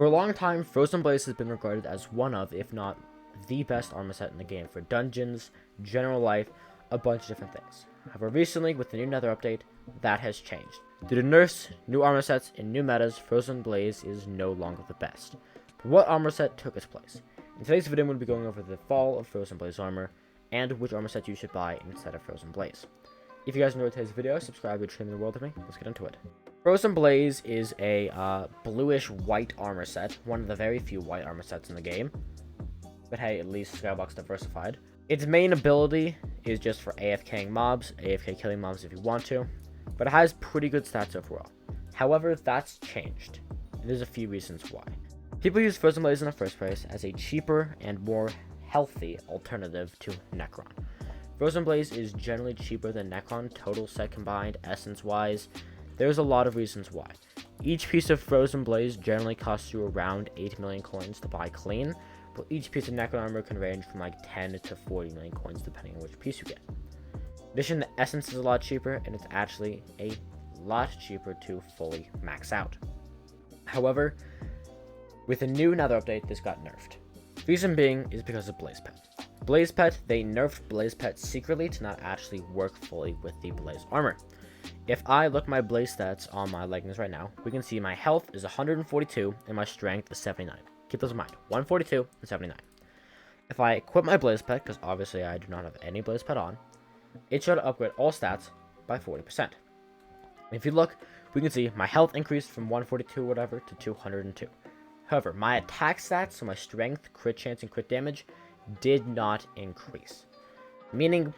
For a long time, Frozen Blaze has been regarded as one of, if not the best armor set in the game for dungeons, general life, a bunch of different things. However, recently, with the new Nether update, that has changed. Due to nerfs, new armor sets, and new metas, Frozen Blaze is no longer the best. But what armor set took its place? In today's video, I'm going to be going over the fall of Frozen Blaze armor, and which armor set you should buy instead of Frozen Blaze. If you guys enjoyed today's video, subscribe to train the world of me. Let's get into it. Frozen Blaze is a bluish white armor set, one of the very few white armor sets in the game. But hey, at least Skyblock's diversified. Its main ability is just for AFKing mobs, AFK killing mobs if you want to, but it has pretty good stats overall. However, that's changed, and there's a few reasons why. People use Frozen Blaze in the first place as a cheaper and more healthy alternative to Necron. Frozen Blaze is generally cheaper than Necron, total set combined, essence-wise. There's a lot of reasons why. Each piece of Frozen Blaze generally costs you around 8 million coins to buy clean, but each piece of Necron armor can range from like 10 to 40 million coins depending on which piece you get. In addition, the essence is a lot cheaper, and it's actually a lot cheaper to fully max out. However, with the new Nether update, this got nerfed. Reason being is because of Blaze Pet. Blaze Pet, they nerfed Blaze Pet secretly to not actually work fully with the Blaze armor. If I look my Blaze stats on my leggings right now, we can see my health is 142 and my strength is 79. Keep those in mind, 142 and 79. If I equip my Blaze Pet, because obviously I do not have any Blaze Pet on, it should upgrade all stats by 40%. If you look, we can see my health increased from 142 whatever to 202. However, my attack stats, so my strength, crit chance, and crit damage, did not increase. Meaning,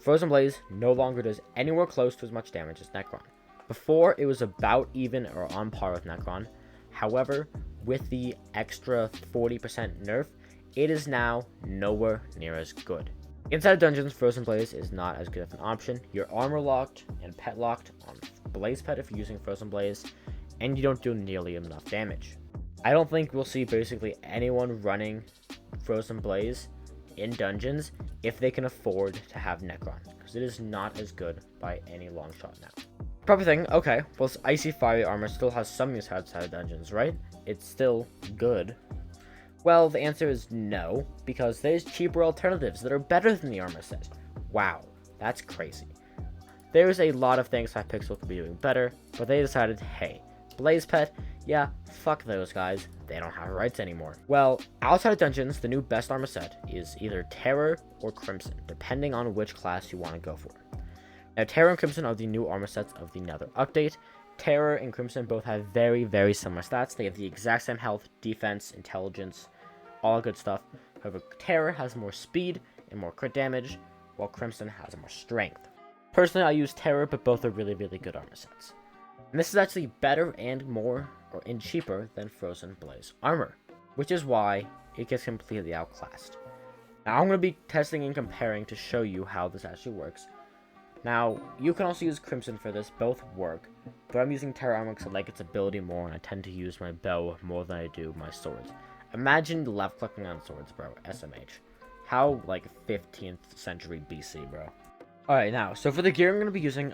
Frozen Blaze no longer does anywhere close to as much damage as Necron. Before, it was about even or on par with Necron. However, with the extra 40% nerf, it is now nowhere near as good. Inside dungeons, Frozen Blaze is not as good of an option. You're armor locked and pet locked on Blaze Pet if you're using Frozen Blaze, and you don't do nearly enough damage. I don't think we'll see basically anyone running Frozen Blaze in dungeons if they can afford to have Necron, because it is not as good by any long shot now. Probably thinking, okay, well, this Icy Fiery armor still has some use outside of dungeons, right? It's still good. Well, the answer is no, because there's cheaper alternatives that are better than the armor set. Wow, that's crazy. There's a lot of things Hypixel could be doing better, but they decided, hey, Blaze Pet, yeah, fuck those guys, they don't have rights anymore. Well, outside of dungeons, the new best armor set is either Terror or Crimson, depending on which class you want to go for. Now, Terror and Crimson are the new armor sets of the Nether update. Terror and Crimson both have very, very similar stats. They have the exact same health, defense, intelligence, all good stuff. However, Terror has more speed and more crit damage, while Crimson has more strength. Personally, I use Terror, but both are really, really good armor sets. And this is actually better and more, and cheaper than Frozen Blaze armor, which is why it gets completely outclassed. Now, I'm going to be testing and comparing to show you how this actually works. Now, you can also use Crimson for this, both work, but I'm using Terror armor because I like its ability more, and I tend to use my bow more than I do my swords. Imagine left clicking on swords, bro, SMH. How, like, 15th century BC, bro. Alright, now, so for the gear I'm going to be using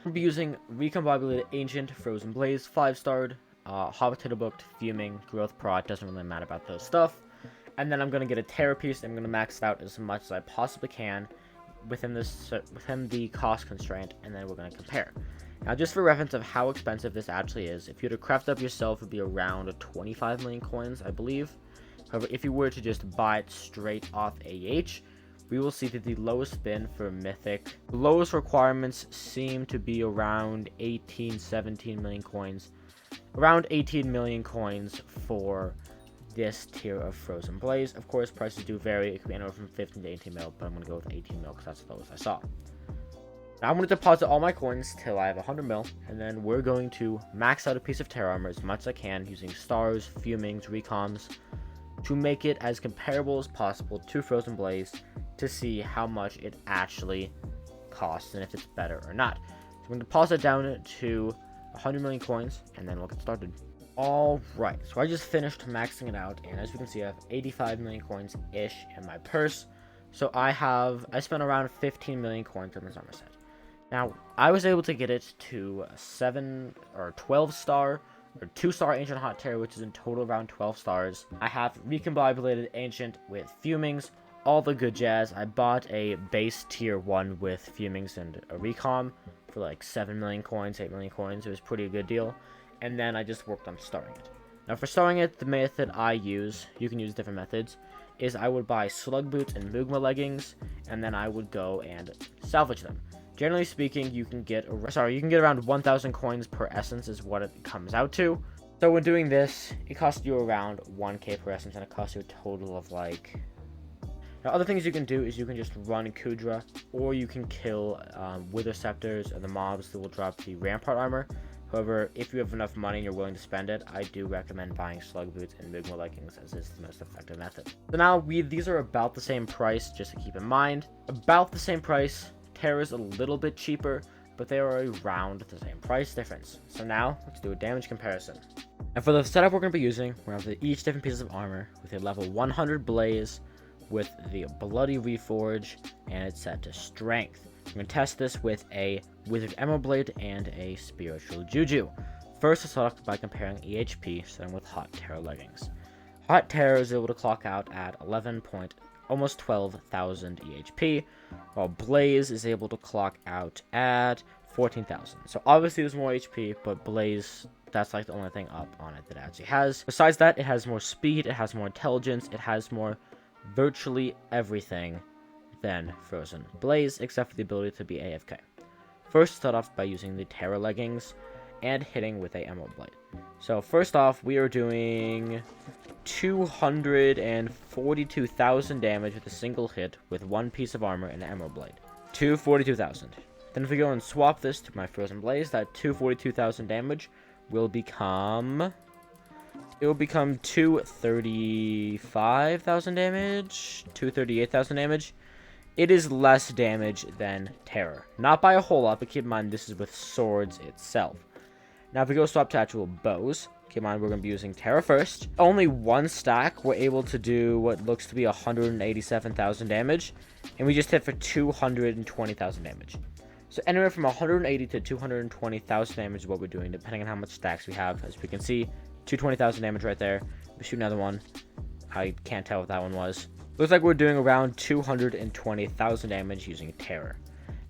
Recombobulated Ancient, Frozen Blaze, 5-starred, Hot Potato Booked, Fuming, Growth Prod, doesn't really matter about those stuff. And then I'm going to get a Terror piece, and I'm going to max it out as much as I possibly can within the cost constraint, and then we're going to compare. Now, just for reference of how expensive this actually is, if you were to craft up yourself, it would be around 25 million coins, I believe. However, if you were to just buy it straight off AH, we will see that the lowest spin for Mythic, the lowest requirements seem to be around 17 million coins. Around 18 million coins for this tier of Frozen Blaze. Of course, prices do vary. It could be anywhere from 15 to 18 mil, but I'm going to go with 18 mil because that's the lowest I saw. Now I'm going to deposit all my coins till I have 100 mil, and then we're going to max out a piece of Terror armor as much as I can using stars, fumings, recoms, to make it as comparable as possible to Frozen Blaze to see how much it actually costs and if it's better or not. So I'm going to deposit down to 100 million coins, and then we'll get started. Alright, so I just finished maxing it out, and as you can see, I have 85 million coins-ish in my purse. So I spent around 15 million coins on this armor set. Now, I was able to get it to 7 or 12 star or 2-star Ancient Hot Terror, which is in total around 12 stars. I have Recombobulated Ancient with Fumings, all the good jazz. I bought a base tier 1 with Fumings and a Recom for like 7 million coins, 8 million coins. It was pretty a good deal. And then I just worked on starring it. Now for starring it, the method I use, you can use different methods, is I would buy Slug Boots and Mugma Leggings, and then I would go and salvage them. Generally speaking, you can get around 1,000 coins per essence is what it comes out to. So when doing this, it costs you around 1k per essence, and it costs you a total of like... Now, other things you can do is you can just run Kudra, or you can kill Wither Scepters and the mobs that will drop the Rampart Armor. However, if you have enough money and you're willing to spend it, I do recommend buying Slug Boots and Mugma Leggings, as it's the most effective method. So now, these are about the same price, just to keep in mind. About the same price. Terror is a little bit cheaper, but they are around the same price difference. So now, let's do a damage comparison. And for the setup we're going to be using, we're going to have each different pieces of armor with a level 100 Blaze, with the Bloody Reforge, and it's set to Strength. I'm going to test this with a Withered Emerald Blade and a Spiritual Juju. First, let's start off by comparing EHP, starting with Hot Terror Leggings. Hot Terror is able to clock out at almost 12,000 EHP, while Blaze is able to clock out at 14,000. So obviously there's more HP, but Blaze, that's like the only thing up on it that it actually has. Besides that, it has more speed, it has more intelligence, it has more virtually everything than Frozen Blaze, except for the ability to be AFK. First, start off by using the Terror Leggings and hitting with a Emerald Blade. So first off, we are doing 242,000 damage with a single hit with one piece of armor and an Emerald Blade. 242,000. Then if we go and swap this to my Frozen Blaze, that 242,000 damage will become... It will become 235,000 damage, 238,000 damage. It is less damage than Terror. Not by a whole lot, but keep in mind this is with swords itself. Now if we go swap to actual bows, keep in mind we're going to be using Terror first. Only one stack, we're able to do what looks to be 187,000 damage, and we just hit for 220,000 damage. So anywhere from 180 to 220,000 damage is what we're doing, depending on how much stacks we have. As we can see, 220,000 damage right there. We shoot another one. I can't tell what that one was. Looks like we're doing around 220,000 damage using Terror.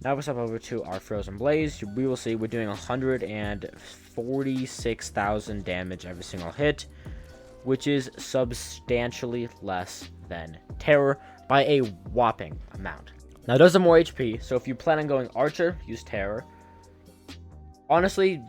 Now if we step over to our Frozen Blaze, we will see we're doing 146,000 damage every single hit, which is substantially less than Terror by a whopping amount. Now it does have more HP, so if you plan on going Archer, use Terror. Honestly,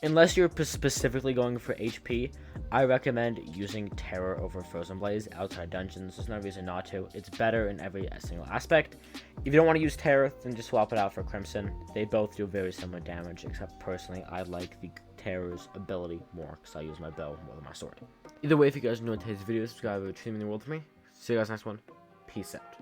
unless you're specifically going for HP, I recommend using Terror over Frozen Blaze outside dungeons. There's no reason not to. It's better in every single aspect. If you don't want to use Terror, then just swap it out for Crimson. They both do very similar damage, except personally, I like the Terror's ability more because I use my bow more than my sword. Either way, if you guys enjoyed today's video, subscribe. It would truly mean the world to me. See you guys next one. Peace out.